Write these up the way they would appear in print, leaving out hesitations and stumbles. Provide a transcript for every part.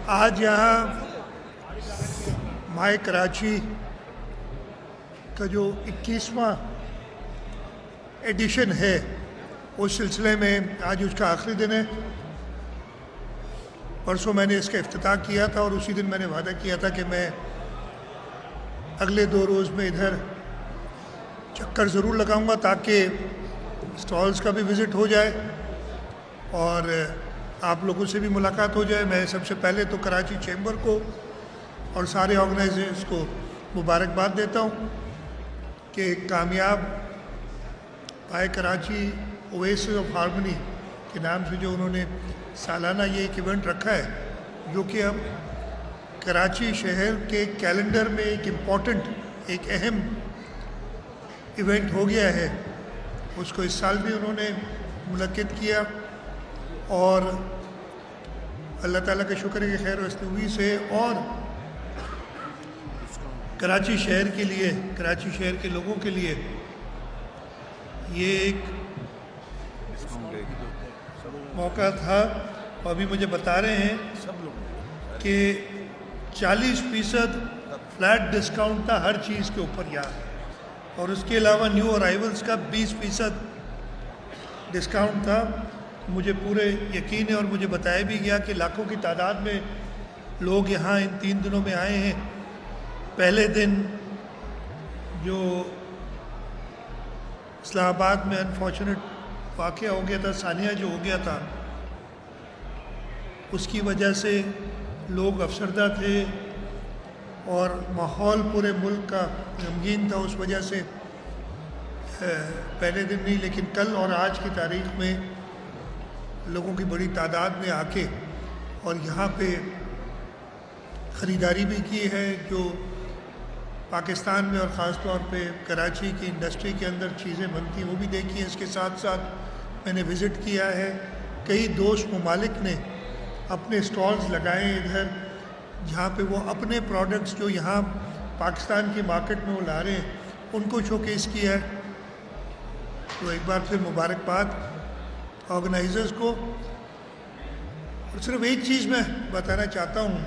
آج یہاں مائی کراچی کا جو 21واں ایڈیشن ہے اس سلسلے میں آج اس کا آخری دن ہے. پرسوں میں نے اس کا افتتاح کیا تھا اور اسی دن میں نے وعدہ کیا تھا کہ میں اگلے 2 روز میں ادھر چکر ضرور لگاؤں گا تاکہ اسٹالز کا بھی وزٹ ہو جائے اور آپ لوگوں سے بھی ملاقات ہو جائے. میں سب سے پہلے تو کراچی چیمبر کو اور سارے آرگنائزرز کو مبارکباد دیتا ہوں کہ ایک کامیاب پائے کراچی اویسس آف ہارمنی کے نام سے جو انہوں نے سالانہ یہ ایک ایونٹ رکھا ہے جو کہ اب کراچی شہر کے کیلنڈر میں ایک امپورٹنٹ ایک اہم ایونٹ ہو گیا ہے. اس کو اس سال بھی انہوں نے منعقد کیا اور اللہ تعالیٰ کا شکر ہے کہ خیر وسطوی سے اور کراچی شہر کے لیے کراچی شہر کے لوگوں کے لیے یہ ایک موقع تھا. اور ابھی مجھے بتا رہے ہیں کہ 40% فلیٹ ڈسکاؤنٹ تھا ہر چیز کے اوپر یہاں اور اس کے علاوہ نیو ارائیولز کا 20% ڈسکاؤنٹ تھا. مجھے پورے یقین ہے اور مجھے بتایا بھی گیا کہ لاکھوں کی تعداد میں لوگ یہاں ان 3 دنوں میں آئے ہیں. پہلے دن جو اسلام آباد میں انفارچونیٹ واقعہ ہو گیا تھا ثانیہ جو ہو گیا تھا اس کی وجہ سے لوگ افسردہ تھے اور ماحول پورے ملک کا غمگین تھا. اس وجہ سے پہلے دن نہیں لیکن کل اور آج کی تاریخ میں لوگوں کی بڑی تعداد نے آ کے اور یہاں پہ خریداری بھی کی ہے جو پاکستان میں اور خاص طور پہ کراچی کی انڈسٹری کے اندر چیزیں بنتی ہیں وہ بھی دیکھی ہیں. اس کے ساتھ ساتھ میں نے وزٹ کیا ہے. کئی دوست ممالک نے اپنے اسٹالز لگائے ہیں ادھر جہاں پہ وہ اپنے پروڈکٹس جو یہاں پاکستان کی مارکیٹ میں وہ لا رہے ہیں ان کو شوکیس کیا ہے. تو ایک بار پھر مبارکباد آرگنائزرز کو. اور صرف ایک چیز میں بتانا چاہتا ہوں,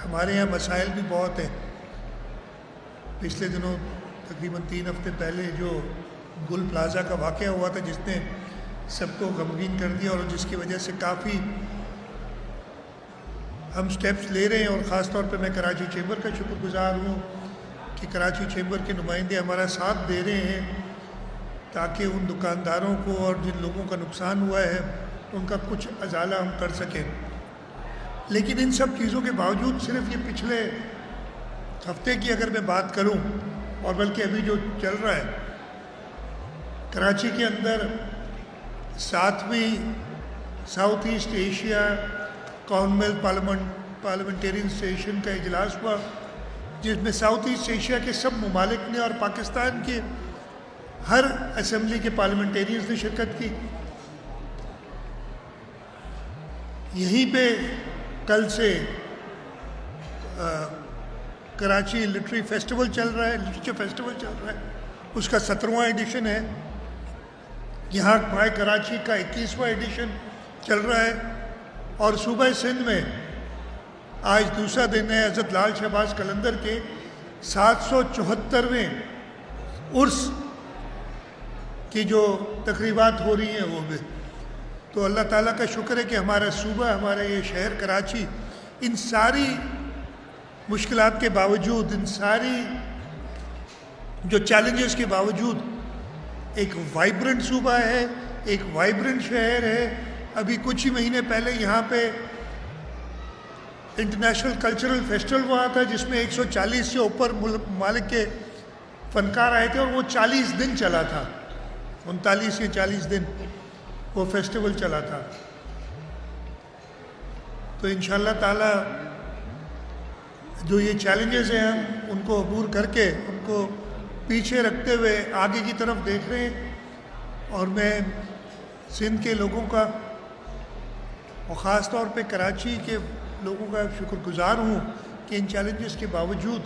ہمارے یہاں مسائل بھی بہت ہیں. پچھلے دنوں تقریباً 3 ہفتے پہلے جو گل پلازا کا واقعہ ہوا تھا جس نے سب کو غمگین کر دیا اور جس کی وجہ سے کافی ہم سٹیپس لے رہے ہیں اور خاص طور پہ میں کراچی چیمبر کا شکر گزار ہوں کہ کراچی چیمبر کے نمائندے ہمارا ساتھ دے رہے ہیں تاکہ ان دکانداروں کو اور جن لوگوں کا نقصان ہوا ہے ان کا کچھ ازالہ ہم کر سکیں. لیکن ان سب چیزوں کے باوجود صرف یہ پچھلے ہفتے کی اگر میں بات کروں اور بلکہ ابھی جو چل رہا ہے کراچی کے اندر 7ویں south east Asia commonwealth parliamentarian station کا اجلاس ہوا جس میں ساؤتھ ایسٹ ایشیا کے سب ممالک نے اور پاکستان کے ہر اسمبلی کے پارلیمنٹرینز نے شرکت کی. یہیں پہ کل سے کراچی لٹری فیسٹیول چل رہا ہے, لٹریچر فیسٹیول چل رہا ہے. اس کا 17واں ایڈیشن ہے. یہاں مائی کراچی کا 21واں ایڈیشن چل رہا ہے اور صوبہ سندھ میں آج دوسرا دن ہے حضرت لال شہباز قلندر کے 774ویں عرس کی جو تقریبات ہو رہی ہیں وہ بھی. تو اللہ تعالیٰ کا شکر ہے کہ ہمارا صوبہ ہمارا یہ شہر کراچی ان ساری مشکلات کے باوجود ان ساری جو چیلنجز کے باوجود ایک وائبرنٹ صوبہ ہے, ایک وائبرنٹ شہر ہے. ابھی کچھ ہی مہینے پہلے یہاں پہ انٹرنیشنل کلچرل فیسٹیول ہوا تھا جس میں 140 سے اوپر ممالک کے فنکار آئے تھے اور وہ 40 دن چلا تھا, 39 یا 40 دن وہ فیسٹیول چلا تھا. تو انشاءاللہ تعالی جو یہ چیلنجز ہیں ہم ان کو عبور کر کے ان کو پیچھے رکھتے ہوئے آگے کی طرف دیکھ رہے ہیں. اور میں سندھ کے لوگوں کا اور خاص طور پہ کراچی کے لوگوں کا شکر گزار ہوں کہ ان چیلنجز کے باوجود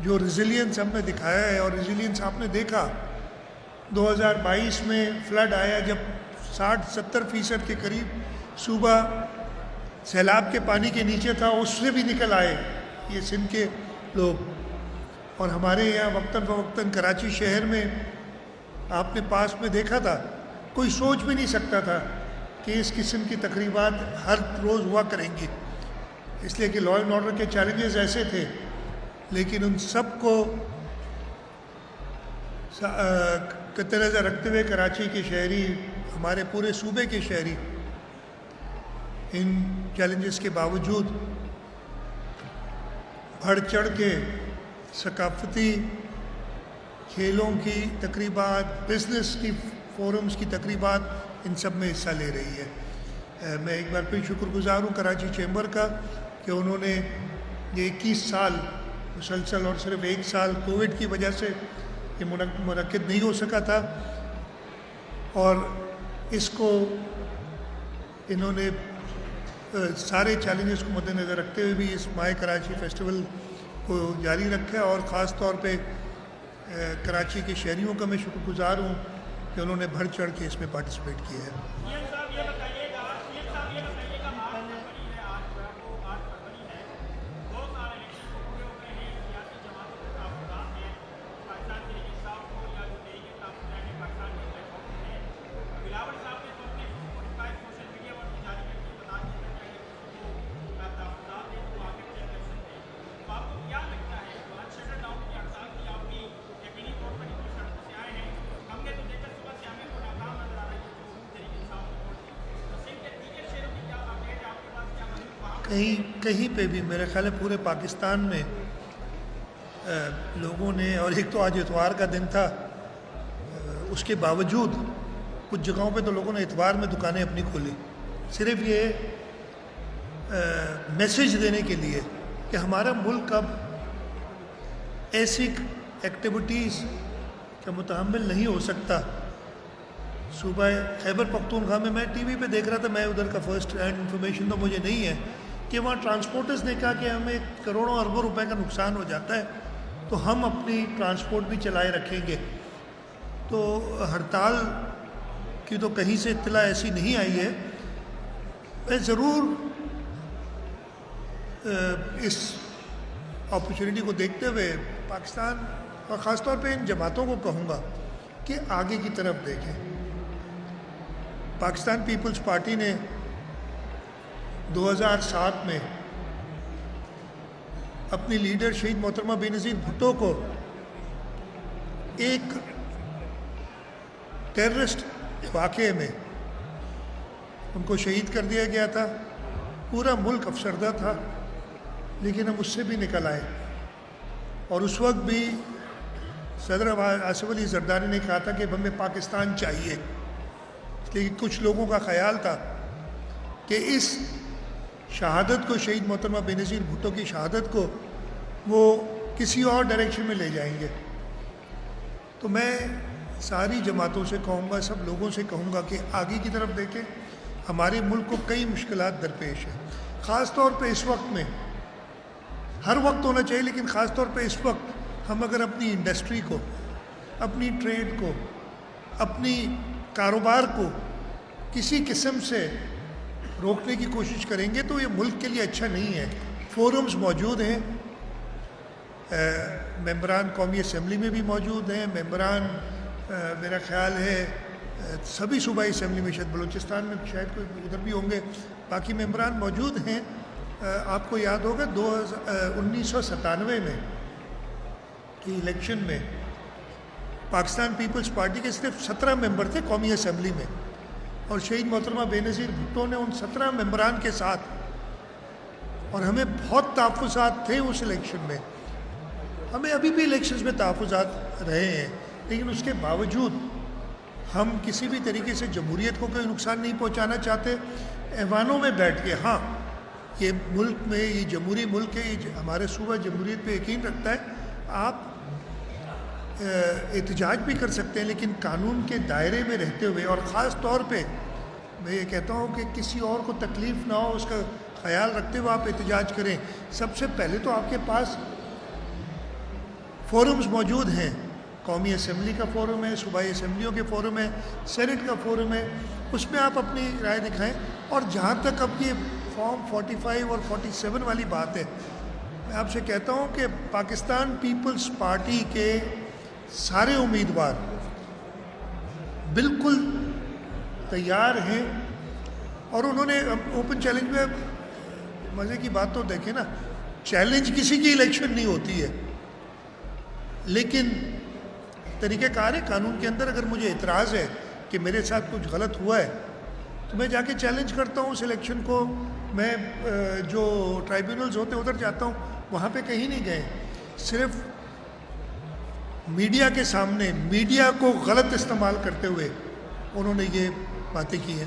جو ریزیلینس ہم نے دکھایا ہے اور ریزیلینس آپ نے دیکھا 2022 میں فلڈ آیا جب 60-70% کے قریب صوبہ سیلاب کے پانی کے نیچے تھا اس سے بھی نکل آئے یہ سندھ کے لوگ. اور ہمارے یہاں وقتاً فوقتاً کراچی شہر میں آپ نے پاس میں دیکھا تھا, کوئی سوچ بھی نہیں سکتا تھا کہ اس قسم کی تقریبات ہر روز ہوا کریں گی, اس لیے کہ لا اینڈ آرڈر کے چیلنجز ایسے تھے. لیکن ان سب کو قطع نظر رکھتے ہوئے کراچی کے شہری, ہمارے پورے صوبے کے شہری ان چیلنجز کے باوجود بڑھ چڑھ کے ثقافتی کھیلوں کی تقریبات, بزنس کی فورمز کی تقریبات, ان سب میں حصہ لے رہی ہے. میں ایک بار پھر شکر گزار ہوں کراچی چیمبر کا کہ انہوں نے یہ 21 سال مسلسل, اور صرف 1 سال کووڈ کی وجہ سے یہ منعقد نہیں ہو سکا تھا, اور اس کو انہوں نے سارے چیلنجز کو مد نظر رکھتے ہوئے بھی اس ماہ کراچی فیسٹیول کو جاری رکھا, اور خاص طور پہ کراچی کے شہریوں کا میں شکر گزار ہوں کہ انہوں نے بڑھ چڑھ کے اس میں پارٹیسپیٹ کیا ہے. کہیں پہ بھی میرے خیال ہے پورے پاکستان میں لوگوں نے, اور ایک تو آج اتوار کا دن تھا, اس کے باوجود کچھ جگہوں پہ تو لوگوں نے اتوار میں دکانیں اپنی کھولی, صرف یہ میسیج دینے کے لیے کہ ہمارا ملک اب ایسی ایکٹیویٹیز کا متحمل نہیں ہو سکتا. صوبہ خیبر پختونخوا میں ٹی وی پہ دیکھ رہا تھا, میں ادھر کا فرسٹ ہینڈ انفارمیشن تو مجھے نہیں ہے, کہ وہاں ٹرانسپورٹرز نے کہا کہ ہمیں کروڑوں اربوں روپے کا نقصان ہو جاتا ہے تو ہم اپنی ٹرانسپورٹ بھی چلائے رکھیں گے. تو ہڑتال کی تو کہیں سے اطلاع ایسی نہیں آئی ہے. میں ضرور اس اپرچونٹی کو دیکھتے ہوئے پاکستان اور خاص طور پہ ان جماعتوں کو کہوں گا کہ آگے کی طرف دیکھیں. پاکستان پیپلز پارٹی نے 2007 میں اپنی لیڈر شہید محترمہ بے نظیر بھٹو کو ایک ٹیررسٹ واقعے میں ان کو شہید کر دیا گیا تھا. پورا ملک افسردہ تھا, لیکن ہم اس سے بھی نکل آئے. اور اس وقت بھی صدر آصف علی زرداری نے کہا تھا کہ ہمیں پاکستان چاہیے, لیکن کچھ لوگوں کا خیال تھا کہ اس شہادت کو, شہید محترمہ بے نظیر بھٹو کی شہادت کو, وہ کسی اور ڈائریکشن میں لے جائیں گے. تو میں ساری جماعتوں سے کہوں گا, سب لوگوں سے کہوں گا کہ آگے کی طرف دیکھیں. ہمارے ملک کو کئی مشکلات درپیش ہیں, خاص طور پہ اس وقت میں, ہر وقت ہونا چاہیے لیکن خاص طور پہ اس وقت ہم اگر اپنی انڈسٹری کو, اپنی ٹریڈ کو, اپنی کاروبار کو کسی قسم سے روکنے کی کوشش کریں گے تو یہ ملک کے لیے اچھا نہیں ہے. فورمز موجود ہیں, ممبران قومی اسمبلی میں بھی موجود ہیں, ممبران میرا خیال ہے سبھی صوبائی اسمبلی میں, شاید بلوچستان میں شاید کوئی ادھر بھی ہوں گے, باقی ممبران موجود ہیں. آپ کو یاد ہوگا 1997 میں کی الیکشن میں پاکستان پیپلز پارٹی کے صرف 17 ممبر تھے قومی اسمبلی میں, اور شہید محترمہ بے نظیر بھٹو نے ان 17 ممبران کے ساتھ, اور ہمیں بہت تحفظات تھے اس الیکشن میں, ہمیں ابھی بھی الیکشنز میں تحفظات رہے ہیں, لیکن اس کے باوجود ہم کسی بھی طریقے سے جمہوریت کو کوئی نقصان نہیں پہنچانا چاہتے. ایوانوں میں بیٹھ کے, ہاں یہ ملک میں, یہ جمہوری ملک ہے, یہ ہمارے صوبہ جمہوریت پہ یقین رکھتا ہے, آپ احتجاج بھی کر سکتے ہیں لیکن قانون کے دائرے میں رہتے ہوئے. اور خاص طور پہ میں یہ کہتا ہوں کہ کسی اور کو تکلیف نہ ہو اس کا خیال رکھتے ہوئے آپ احتجاج کریں. سب سے پہلے تو آپ کے پاس فورمز موجود ہیں, قومی اسمبلی کا فورم ہے, صوبائی اسمبلیوں کے فورم ہے, سینٹ کا فورم ہے, اس میں آپ اپنی رائے دکھائیں. اور جہاں تک اب یہ فارم 45 اور 47 والی بات ہے. میں آپ سے کہتا ہوں کہ پاکستان پیپلز پارٹی کے سارے امیدوار بالکل تیار ہیں, اور انہوں نے اوپن چیلنج میں, مزے کی بات تو دیکھیں نا, چیلنج کسی کی الیکشن نہیں ہوتی ہے, لیکن طریقہ کار ہے قانون کے اندر. اگر مجھے اعتراض ہے کہ میرے ساتھ کچھ غلط ہوا ہے تو میں جا کے چیلنج کرتا ہوں اس الیکشن کو. میں جو ٹرائیبونلز ہوتے ہیں ادھر جاتا ہوں, وہاں پہ کہیں نہیں گئے, صرف میڈیا کے سامنے میڈیا کو غلط استعمال کرتے ہوئے انہوں نے یہ باتیں کی ہیں.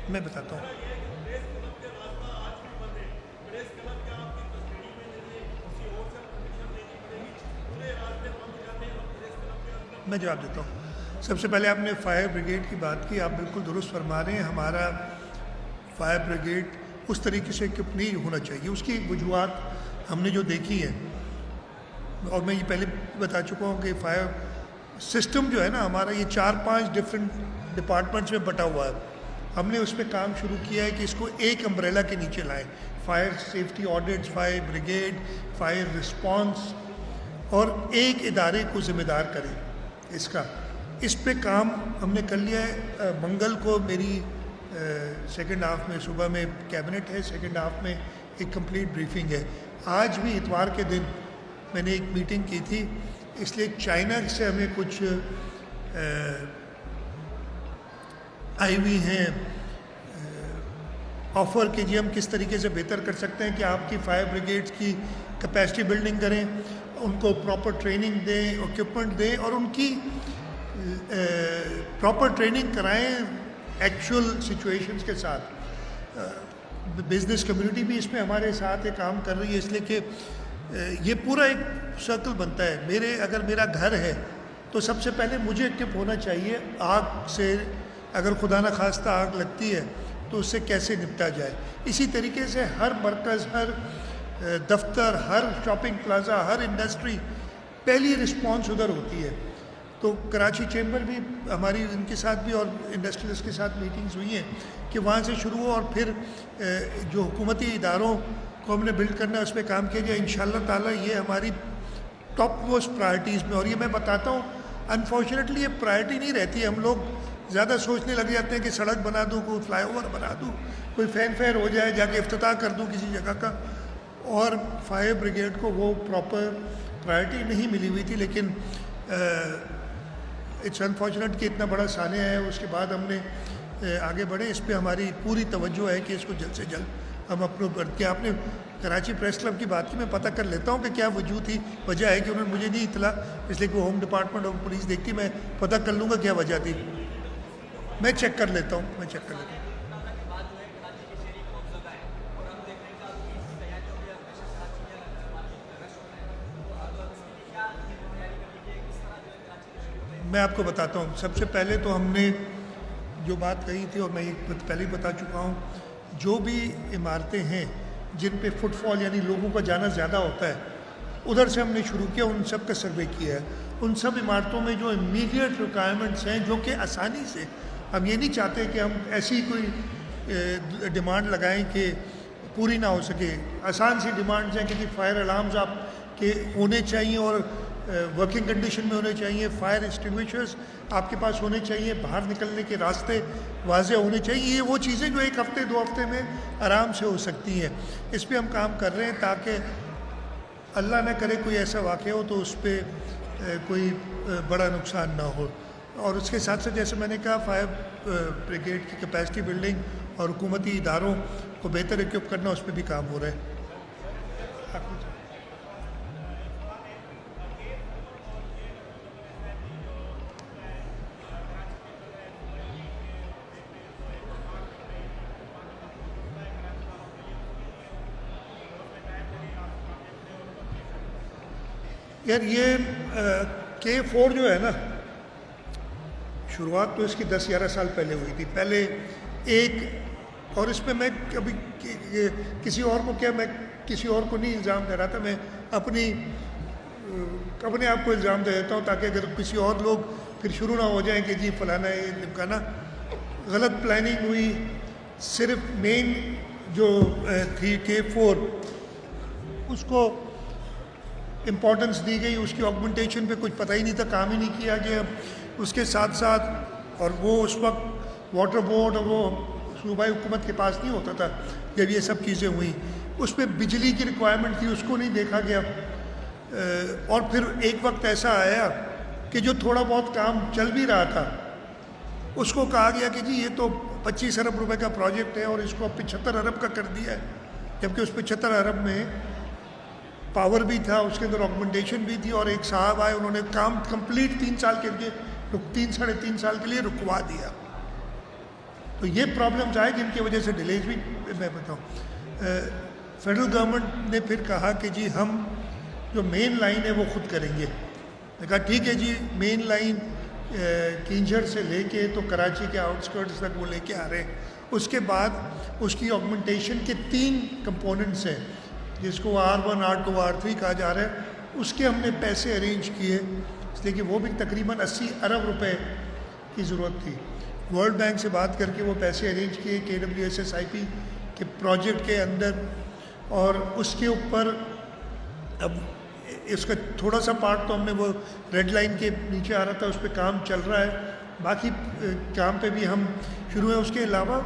میں بتاتا ہوں. میں جواب دیتا ہوں. سب سے پہلے آپ نے فائر بریگیڈ کی بات کی, آپ بالکل درست فرما رہے ہیں. ہمارا فائر بریگیڈ اس طریقے سے اکوپ نہیں ہونا چاہیے. اس کی وجوہات ہم نے جو دیکھی ہے, اور میں یہ پہلے بتا چکا ہوں کہ فائر سسٹم جو ہے نا ہمارا, یہ 4-5 ڈفرینٹ ڈپارٹمنٹس میں بٹا ہوا ہے. ہم نے اس پہ کام شروع کیا ہے کہ اس کو ایک امبریلا کے نیچے لائیں. Fire safety audits, fire brigade, fire response, اور ایک ادارے کو ذمہ دار کریں اس کا. اس پہ کام ہم نے کر لیا ہے. منگل کو میری سیکنڈ ہاف میں, صبح میں کیبنٹ ہے, سیکنڈ ہاف میں ایک کمپلیٹ بریفنگ ہے. آج بھی اتوار کے دن میں نے ایک میٹنگ کی تھی, اس لیے چائنا سے ہمیں کچھ آئی ہوئی ہیں آفر کہ جی ہم کس طریقے سے بہتر کر سکتے ہیں کہ آپ کی فائر بریگیڈز کی کیپیسٹی بلڈنگ کریں, ان کو پراپر ٹریننگ دیں, اکوپمنٹ دیں, اور ان کی پراپر ٹریننگ کرائیں ایکچوئل سچویشنز کے ساتھ. بزنس کمیونٹی بھی اس میں ہمارے ساتھ کام کر رہی ہے, اس لیے کہ یہ پورا ایک سرکل بنتا ہے. اگر میرا گھر ہے تو سب سے پہلے مجھے اکوپ ہونا چاہیے آگ سے. اگر خدا نخواستہ آگ لگتی ہے تو اس سے کیسے نپٹا جائے. اسی طریقے سے ہر مرکز, ہر دفتر, ہر شاپنگ پلازا, ہر انڈسٹری, پہلی رسپانس ادھر ہوتی ہے. تو کراچی چیمبر بھی ہماری ان کے ساتھ بھی اور انڈسٹریلس کے ساتھ میٹنگز ہوئی ہیں کہ وہاں سے شروع ہو, اور پھر جو حکومتی اداروں کو ہم نے بلڈ کرنا ہے اس پہ کام کیا جائے. انشاءاللہ تعالیٰ یہ ہماری ٹاپ موسٹ پرائرٹیز میں. اور یہ میں بتاتا ہوں, انفارچونیٹلی یہ پرائرٹی نہیں رہتی. ہم لوگ زیادہ سوچنے لگ جاتے ہیں کہ سڑک بنا دوں, کوئی فلائی اوور بنا دوں, کوئی فین فیئر ہو جائے, جا کے افتتاح کر دوں کسی جگہ کا. اور فائر بریگیڈ کو وہ پراپر پرائرٹی نہیں ملی ہوئی تھی. لیکن اٹس انفارچونیٹ کہ اتنا بڑا سانحہ ہے, اس کے بعد ہم نے آگے بڑھے. اس پہ ہماری پوری توجہ ہے کہ اس کو جلد سے جلد ہم اپروو کر کے. آپ نے کراچی پریس کلب کی بات کی, میں پتہ کر لیتا ہوں کہ کیا وجہ ہے کہ انہوں نے مجھے نہیں اطلاع, اس لیے کہ وہ ہوم ڈپارٹمنٹ اور پولیس دیکھتی. میں پتہ کر لوں گا کیا وجہ تھی. میں چیک کر لیتا ہوں. میں آپ کو بتاتا ہوں. سب سے پہلے تو ہم نے جو بات کہی تھی, اور میں یہ پہلے ہی بتا چکا ہوں, جو بھی عمارتیں ہیں جن پہ فٹ فال یعنی لوگوں کا جانا زیادہ ہوتا ہے, ادھر سے ہم نے شروع کیا, ان سب کا سروے کیا ہے. ان سب عمارتوں میں جو امیڈیٹ ریکوائرمنٹس ہیں, جو کہ آسانی سے, ہم یہ نہیں چاہتے کہ ہم ایسی کوئی ڈیمانڈ لگائیں کہ پوری نہ ہو سکے. آسان سی ڈیمانڈز ہیں کہ فائر الارمز آپ کے ہونے چاہیے اور ورکنگ کنڈیشن میں ہونے چاہیے. فائر ایکسٹنگوشرز آپ کے پاس ہونے چاہیے. باہر نکلنے کے راستے واضح ہونے چاہیے. یہ وہ چیزیں جو 1 ہفتے 2 ہفتے میں آرام سے ہو سکتی ہیں. اس پہ ہم کام کر رہے ہیں تاکہ اللہ نہ کرے کوئی ایسا واقعہ ہو تو اس پہ کوئی بڑا نقصان نہ ہو. اور اس کے ساتھ ساتھ جیسے میں نے کہا, فائر بریگیڈ کی کیپیسٹی بلڈنگ اور حکومتی اداروں کو بہتر اکوپ کرنا, اس پہ بھی کام ہو رہا ہے. یار یہ K4 جو ہے نا, شروعات تو اس کی 10-11 سال پہلے ہوئی تھی. پہلے ایک اور اس پہ میں کبھی کسی اور کو کیا، میں کسی اور کو نہیں الزام دے رہا تھا، میں اپنے آپ کو الزام دے دیتا ہوں تاکہ اگر کسی اور لوگ پھر شروع نہ ہو جائیں کہ جی فلانا یہ لمکانا. غلط پلاننگ ہوئی. صرف مین جو تھی K4 اس کو امپورٹنس دی گئی، اس کی آگمنٹیشن پہ کچھ پتہ ہی نہیں تھا، کام ہی نہیں کیا گیا. اس کے ساتھ ساتھ اور وہ اس وقت واٹر بورڈ اور وہ صوبائی حکومت کے پاس نہیں ہوتا تھا جب یہ سب چیزیں ہوئیں. اس پہ بجلی کی ریکوائرمنٹ تھی، اس کو نہیں دیکھا گیا. اور پھر ایک وقت ایسا آیا کہ جو تھوڑا بہت کام چل بھی رہا تھا اس کو کہا گیا کہ جی یہ تو 25 ارب روپے کا پروجیکٹ ہے اور اس کو 75 ارب کا کر دیا ہے، جبکہ اس 75 ارب میں پاور بھی تھا، اس کے اندر آگمنٹیشن بھی تھی. اور ایک صاحب آئے، انہوں نے کام کمپلیٹ 3 سال کے لیے 3-3.5 سال کے لیے رکوا دیا. تو یہ پرابلمز آئے جن کی وجہ سے ڈیلیز بھی میں بتاؤں. فیڈرل گورنمنٹ نے پھر کہا کہ جی ہم جو مین لائن ہے وہ خود کریں گے. میں کہا ٹھیک ہے جی، مین لائن کینجھڑ سے لے کے تو کراچی کے آؤٹسکرٹس تک وہ لے کے آ رہے ہیں. اس کے بعد اس کی آگمنٹیشن کے 3 کمپوننٹس ہیں جس کو R1 R2 R3 کہا جا رہا ہے. اس کے ہم نے پیسے ارینج کیے، اس لیے کہ وہ بھی تقریباً 80 ارب روپے کی ضرورت تھی. ورلڈ بینک سے بات کر کے وہ پیسے ارینج کیے KWSSIP کے پروجیکٹ کے اندر. اور اس کے اوپر اب اس کا تھوڑا سا پارٹ تو ہم نے وہ ریڈ لائن کے نیچے آ رہا تھا، اس پہ کام چل رہا ہے. باقی کام پہ بھی ہم شروع ہیں. اس کے علاوہ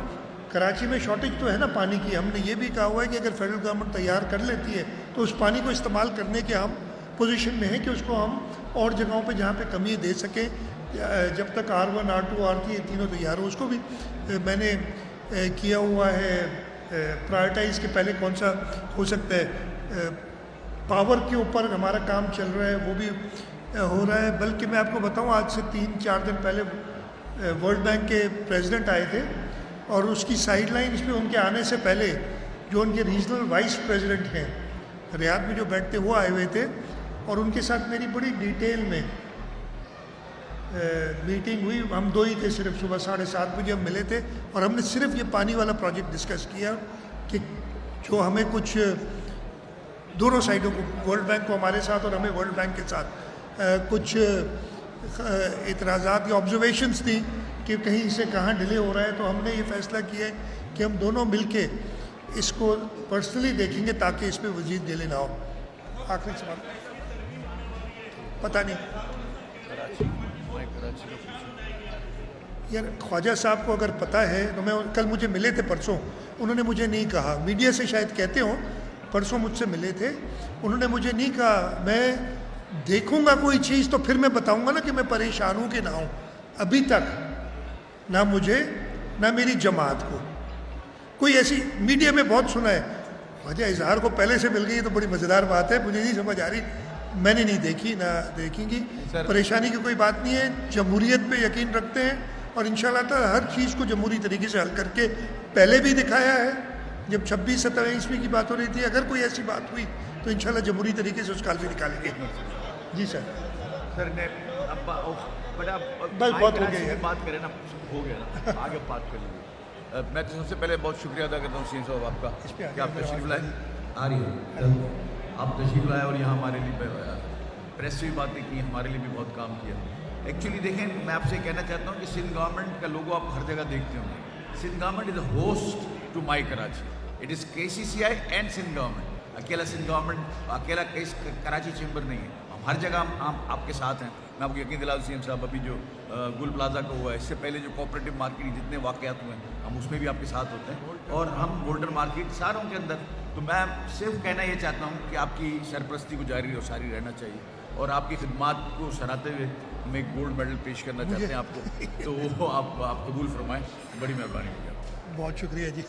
کراچی میں شارٹیج تو ہے نا پانی کی. ہم نے یہ بھی کہا ہوا ہے کہ اگر فیڈرل گورنمنٹ تیار کر لیتی ہے تو اس پانی کو استعمال کرنے کے ہم پوزیشن میں ہیں کہ اس کو ہم اور جگہوں پہ جہاں پہ کمی دے سکیں جب تک R1 R2 R3 یہ تینوں تیار ہو. اس کو بھی میں نے کیا ہوا ہے پرائرٹائز کہ پہلے کون سا ہو سکتا ہے. پاور کے اوپر ہمارا کام چل رہا ہے، وہ بھی ہو رہا ہے. بلکہ میں آپ کو بتاؤں آج سے 3-4 دن پہلے ورلڈ بینک کے پریزیڈنٹ آئے تھے اور اس کی سائیڈ لائنز پہ ان کے آنے سے پہلے جو ان کے ریجنل وائس پریزیڈنٹ ہیں ریاض میں جو بیٹھتے وہ آئے ہوئے تھے اور ان کے ساتھ میری بڑی ڈیٹیل میں میٹنگ ہوئی. ہم 2 ہی تھے صرف، صبح 7:30 بجے ہم ملے تھے اور ہم نے صرف یہ پانی والا پروجیکٹ ڈسکس کیا کہ جو ہمیں کچھ دونوں سائڈوں کو، ورلڈ بینک کو ہمارے ساتھ اور ہمیں ورلڈ بینک کے ساتھ کچھ اعتراضات یا آبزرویشنس تھیں کہ کہیں سے کہاں ڈیلے ہو رہا ہے. تو ہم نے یہ فیصلہ کیا ہے کہ ہم دونوں مل کے اس کو پرسنلی دیکھیں گے تاکہ اس پہ مزید ڈیلے نہ ہو. آخری سوال پتہ نہیں یار خواجہ صاحب کو اگر پتہ ہے تو میں کل مجھے ملے تھے پرسوں، انہوں نے مجھے نہیں کہا، میڈیا سے شاید کہتے ہوں، پرسوں مجھ سے ملے تھے انہوں نے مجھے نہیں کہا. میں دیکھوں گا کوئی چیز تو پھر میں بتاؤں گا نا کہ میں پریشان ہوں کہ نہ ہوں. ابھی تک نہ مجھے نہ میری جماعت کو کوئی ایسی، میڈیا میں بہت سنا ہے خواجہ اظہار کو پہلے سے مل گئی تو بڑی مزیدار بات ہے، مجھے نہیں سمجھ آ رہی، میں نے نہیں دیکھی نہ دیکھیں گی. پریشانی کی کوئی بات نہیں ہے، جمہوریت پہ یقین رکھتے ہیں اور انشاءاللہ تعالی ہر چیز کو جمہوری طریقے سے حل کر کے پہلے بھی دکھایا ہے. جب 26-27 کی بات ہو رہی تھی، اگر کوئی ایسی بات ہوئی تو انشاءاللہ جمہوری طریقے سے اس کا حل بھی نکالیں گے. جی سر. سر بس بہت ہو گیا، بات کریں نا، ہو گیا نا، آگے بات کر لیں. میں تو سب سے پہلے بہت شکریہ ادا کرتا ہوں سین صاحب آپ کا کہ آپ تشریف لائے. آ رہی ہے آپ تشریف لائے اور یہاں ہمارے لیے پریس سے بھی باتیں کی، ہمارے لیے بھی بہت کام کیا. ایکچولی دیکھیں، میں آپ سے کہنا چاہتا ہوں کہ سندھ گورنمنٹ کا لوگو آپ ہر جگہ دیکھتے ہوں گے. Sindh government is a host to my Karachi. It is KCCI and Sindh government. اکیلا سندھ گورنمنٹ، اکیلا کراچی چیمبر نہیں ہے، ہم ہر جگہ ہم آپ کے ساتھ ہیں. میں آپ کو یقین دلاؤں CM صاحب، ابھی جو گل پلازا کا ہوا ہے، اس سے پہلے جو کوآپریٹو مارکیٹ جتنے واقعات ہوئے ہیں ہم اس میں بھی آپ کے ساتھ ہوتے ہیں، اور ہم گولڈن مارکیٹ ساروں کے اندر. تو میں صرف کہنا یہ چاہتا ہوں کہ آپ کی سرپرستی کو جاری اور ساری رہنا چاہیے، اور آپ کی خدمات کو سراہتے ہوئے ہم ایک گولڈ میڈل پیش کرنا چاہتے ہیں آپ کو، تو وہ آپ قبول فرمائیں. بڑی مہربانی ہوگی. بہت شکریہ جی.